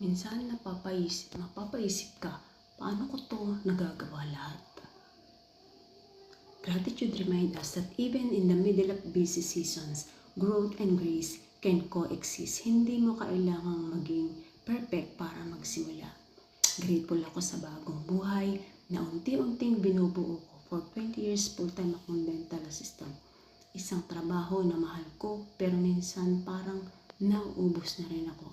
Minsan mapapaisip ka, paano ko to nagagawa lahat? Gratitude reminds us that even in the middle of busy seasons, growth and grace can coexist. Hindi mo kailangang maging perfect para magsimula. Grateful ako sa bagong buhay na unti-unting binubuo ko. For 20 years, full-time akong dental assistant. Isang trabaho na mahal ko, pero minsan parang nauubos na rin ako.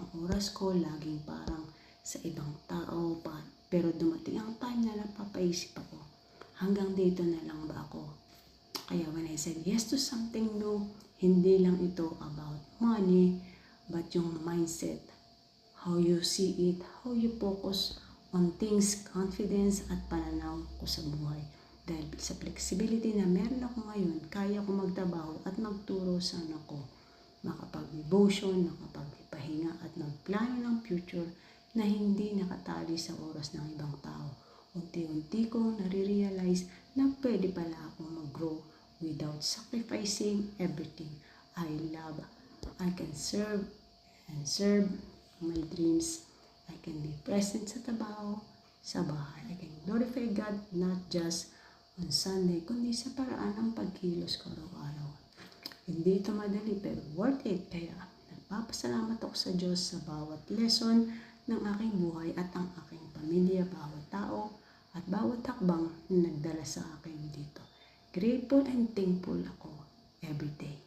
Ang oras ko laging parang sa ibang tao pa. Pero dumating ang time na napapaisip ako, hanggang dito na lang ba ako? Kaya when I said yes to something new, hindi lang ito about money, but yung mindset, how you see it, how you focus on things, confidence at pananaw ko sa buhay. Dahil sa flexibility na meron ako ngayon, kaya ko magtrabaho at magturo sa anak ko, makapag-devotion, makapagpahinga at magplano ng future na hindi nakatali sa oras ng ibang tao. Unti-unti kong nare-realize na pwede pala akong mag-grow without sacrificing everything I love. I can serve my dreams. I can be present sa trabaho, sa bahay. I can glorify God not just on Sunday, kundi sa paraan ng pagkilos ko araw-araw. Hindi ito madali pero worth it. Kaya nagpapasalamat ako sa Diyos sa bawat lesson ng aking buhay at ang aking pamilya, bawat tao at bawat hakbang na nagdala sa akin dito. Grateful and thankful ako every day.